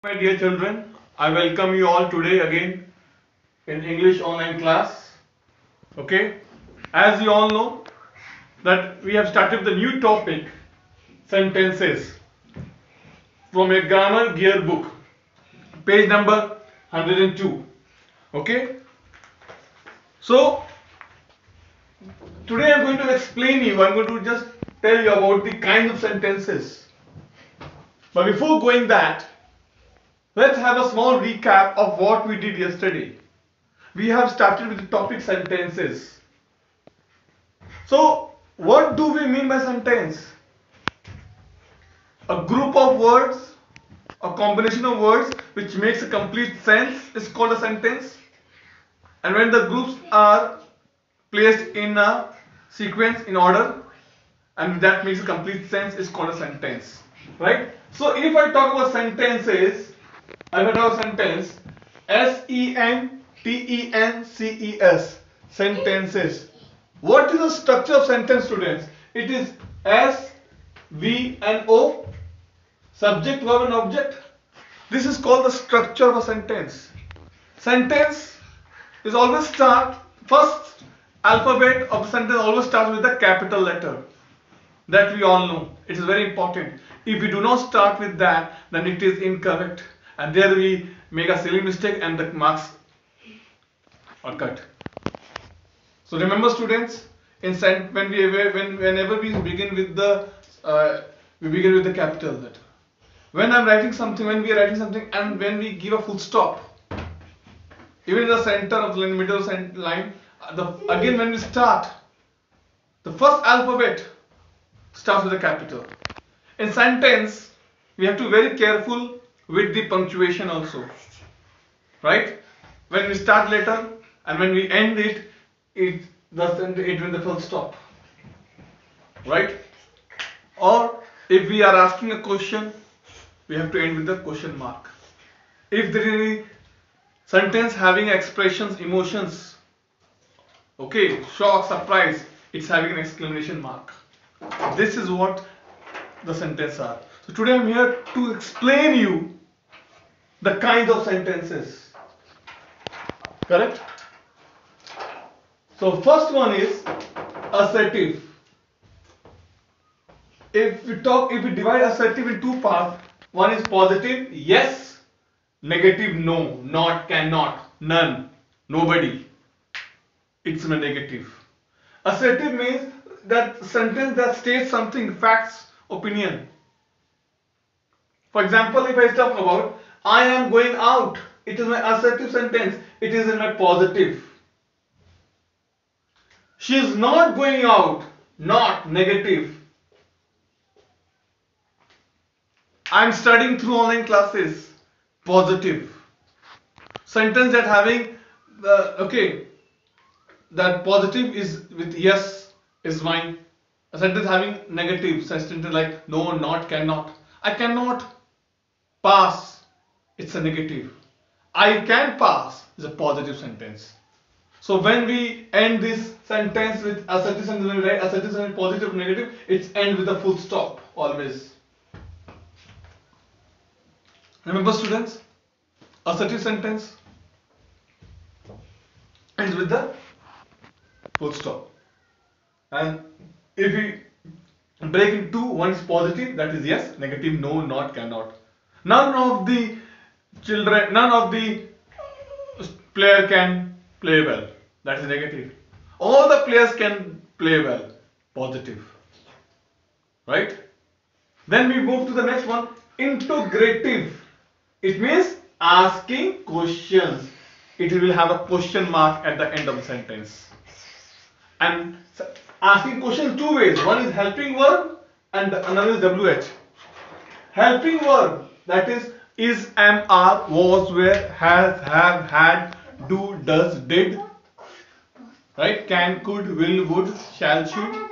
My dear children, I welcome you all today again in English online class. Okay, as you all know that we have started the new topic sentences from a grammar gear book, page number 102. Okay, so today I'm going to explain you. I'm going to just tell you about the kind of sentences. But before going that, let's have a small recap of what we did yesterday. We have started with the topic sentences. So, what do we mean by sentence? A group of words, a combination of words which makes a complete sense is called a sentence. And when the groups are placed in a sequence in order and that makes a complete sense is called a sentence. Right? So, if I talk about sentences, I will talk about sentence sentences. Sentences. What is the structure of sentence, students? It is S, V and O, subject, verb and object. This is called the structure of a sentence. Sentence is always first alphabet of the sentence always starts with the capital letter. That we all know. It is very important. If we do not start with that, then it is incorrect. And there we make a silly mistake and the marks are cut. So remember, students, whenever we begin with the capital letter. When we are writing something, and when we give a full stop, even in the center of the middle line, again when we start, the first alphabet starts with a capital. In sentence, we have to be very careful with the punctuation also, right? When we start letter and when we end it, it will the full stop, right? Or if we are asking a question, we have to end with the question mark. If there is any sentence having expressions, emotions, okay, shock, surprise, it's having an exclamation mark. This is what the sentences are. So today I'm here to explain you the kinds of sentences. Correct? So first one is assertive. If we divide assertive in two parts, one is positive, yes, negative, no, not, cannot, none, nobody. It's a negative. Assertive means that sentence that states something, facts, opinion. For example, if I talk about I am going out, it is my assertive sentence. It is in my positive. She is not going out, not negative. I am studying through online classes, positive. Sentence that having that positive is with yes is mine. A sentence having negative sentence like no, not, cannot. I cannot pass. It's a negative. I can pass is a positive sentence. So when we end this sentence with assertive sentence, when we write assertive sentence positive or negative, it's end with a full stop always. Remember, students, assertive sentence ends with the full stop. And if we break in two, one is positive, that is yes, negative, no, not, cannot. None of the player can play well, that is negative. All the players can play well, positive. Right? Then we move to the next one, integrative. It means asking questions. It will have a question mark at the end of the sentence. And asking questions two ways. One is helping verb and another is WH. Helping verb, that is, am, are, was, were, has, have, had, do, does, did. Right? Can, could, will, would, shall, should.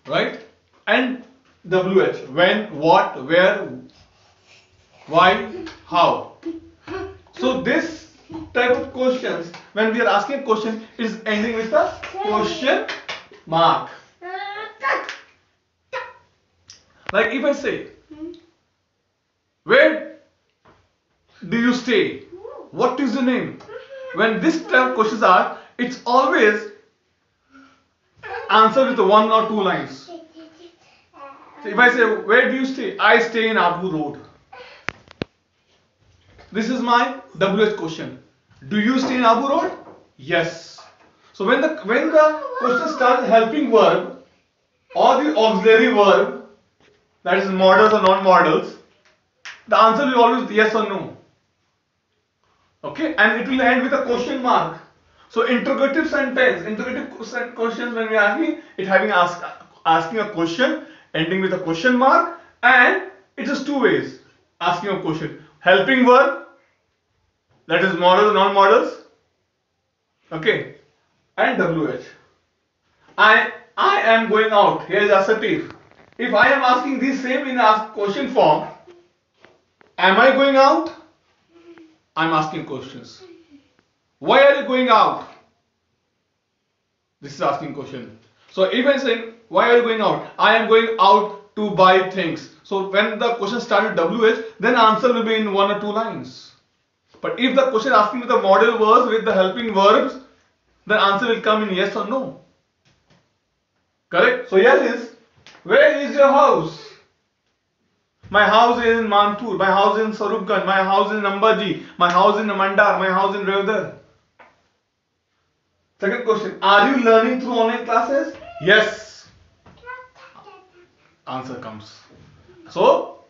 Right? And WH, when, what, where, why, how. So this type of questions, when we are asking a question, is ending with a question mark. Like if I say, where do you stay? What is your name? When this type of questions are, it's always answered with one or two lines. So if I say, where do you stay? I stay in Abu Road. This is my WH question. Do you stay in Abu Road? Yes. So when the question starts with helping verb or the auxiliary verb, that is modals or non-modals, the answer will always be yes or no. Okay, and it will end with a question mark. So interrogative sentence, interrogative questions, when we are asking, it having asking a question, ending with a question mark, and it is two ways asking a question. Helping verb, that is modals, non-modals. Okay, and WH. I am going out. Here is assertive. If I am asking this same in a question form, am I going out? I am asking questions. Why are you going out? This is asking question. So if I say, why are you going out? I am going out to buy things. So when the question starts with WH, then answer will be in one or two lines. But if the question is asking with the modal verbs with the helping verbs, the answer will come in yes or no. Correct? So yes is, where is your house? My house is in Manpur, my house is in Sarupganj, my house is in Ambaji, my house is in Mandar, my house is in Revdar. Second question, are you learning through online classes? Yes. Answer comes. So,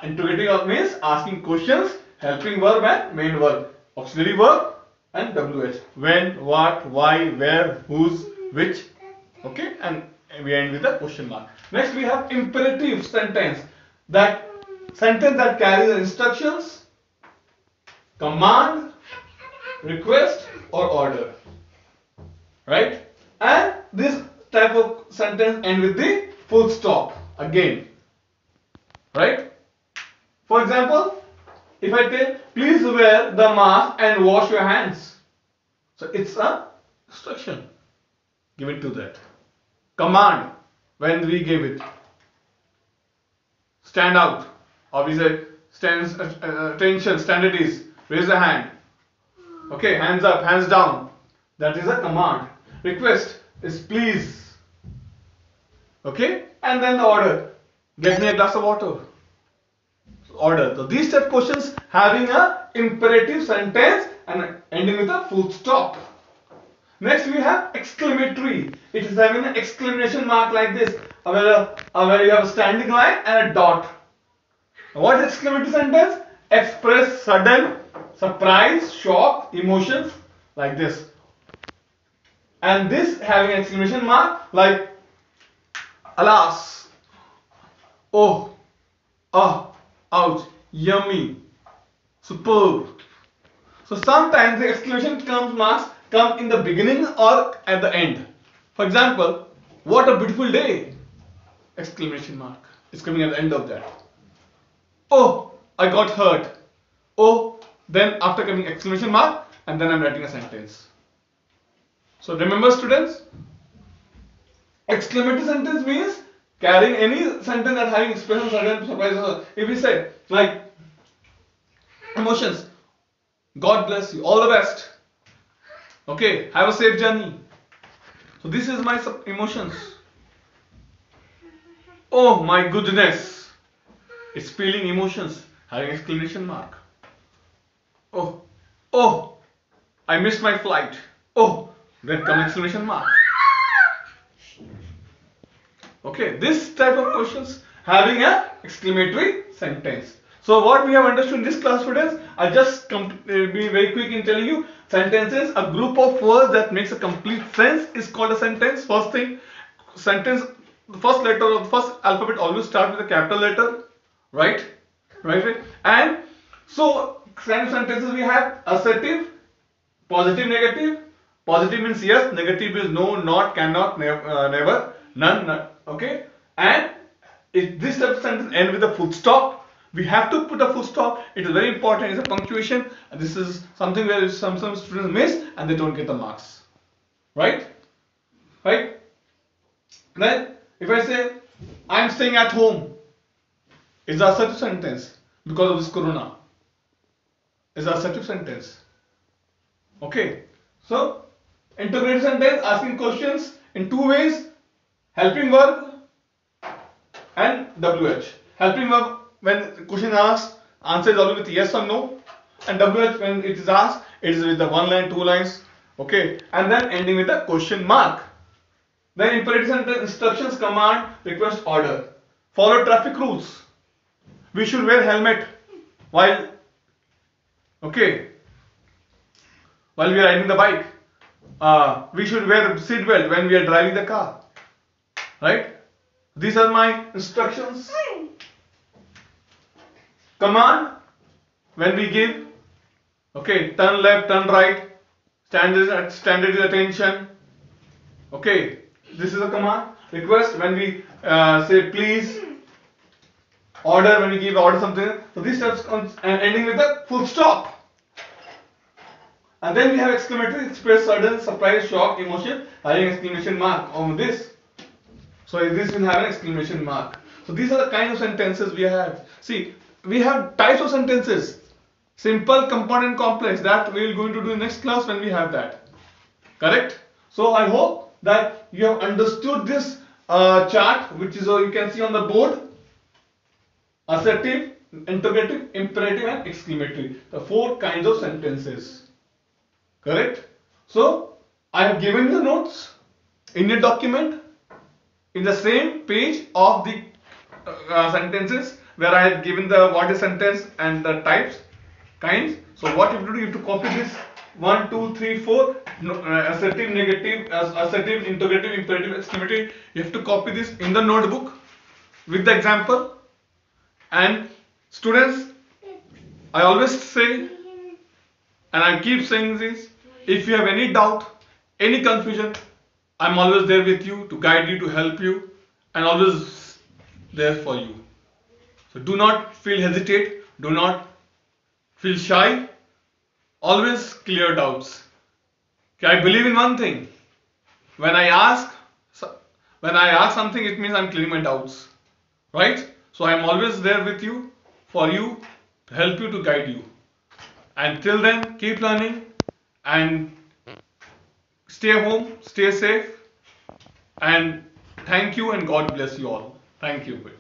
interrogative means asking questions, helping verb and main verb, auxiliary verb and WH. When, what, why, where, whose, which. Okay, and we end with a question mark. Next we have imperative sentence. That sentence that carries instructions, command, request or order. Right? And this type of sentence end with the full stop again. Right? For example, if I tell, please wear the mask and wash your hands. So it's a instruction given to that. Command, when we give it. Stand out, or we say stand, attention, stand at ease, raise a hand. Okay, hands up, hands down. That is a command. Request is please. Okay, and then the order, get me a glass of water. Order. So these type of questions having a imperative sentence and ending with a full stop. Next we have exclamatory. It is having an exclamation mark like this, where you have a standing line and a dot. What is exclamatory sentence? Express sudden surprise, shock, emotions like this. And this having an exclamation mark like alas, oh, ah, ouch, yummy, superb. So sometimes the exclamation marks come in the beginning or at the end. For example, what a beautiful day! Exclamation mark is coming at the end of that. Oh, I got hurt. Oh, then after coming exclamation mark, and then I'm writing a sentence. So remember students, exclamatory sentence means carrying any sentence that having expression, sudden, surprise. If we say like emotions, God bless you, all the best. Okay, have a safe journey. So this is my emotions. Oh my goodness, it's feeling emotions, having exclamation mark. Oh, I missed my flight. Oh, then come exclamation mark. Okay, this type of questions having a exclamatory sentence. So what we have understood in this class, students, I just be very quick in telling you, sentences, a group of words that makes a complete sense is called a sentence. First thing, sentence, the first letter of the first alphabet always start with a capital letter, right? Right? And so kind of sentences we have assertive, positive, negative. Positive means yes, negative is no, not, cannot, never, none, okay? And if this type of sentence end with a full stop, we have to put a full stop. It is very important. It's a punctuation. And this is something where some students miss and they don't get the marks. Right? Right? Then if I say I am staying at home, it's a assertive sentence because of this corona. is assertive sentence. Okay, so interrogative sentence asking questions in two ways: helping verb and WH. Helping verb, when the question is asked, answer is always with yes or no, and WH, when it is asked, it is with the one line, two lines. Okay, and then ending with a question mark. Then imperative sentence: instructions, command, request, order. Follow traffic rules. We should wear helmet while while we are riding the bike. We should wear seat belt when we are driving the car. Right? These are my instructions. Command, when we give, turn left, turn right, stand at attention. Okay, this is a command. Request, when we say please. Order, when we give order something. So these steps and ending with a full stop. And then we have exclamatory: express sudden surprise, shock, emotion, having exclamation mark on this. So this will have an exclamation mark. So these are the kind of sentences we have. See, we have types of sentences: simple, compound, and complex. That we will going to do in next class when we have that. Correct? So I hope that you have understood this chart, which is you can see on the board: assertive, interrogative, imperative, and exclamatory. The four kinds of sentences. Correct? So I have given the notes in your document in the same page of the sentences, where I have given the what is sentence and the types, kinds. So what you have to do, you have to copy this 1, 2, 3, 4 assertive, negative, assertive, interrogative, imperative, exclamatory. You have to copy this in the notebook with the example. And students, I always say, and I keep saying this: if you have any doubt, any confusion, I'm always there with you to guide you, to help you, and always there for you. So do not feel hesitate, do not feel shy, always clear doubts. Okay, I believe in one thing: when I ask something, it means I'm clearing my doubts. Right? So I'm always there with you, for you, to help you, to guide you. And till then, keep learning and stay home, stay safe, and thank you, and God bless you all. Thank you.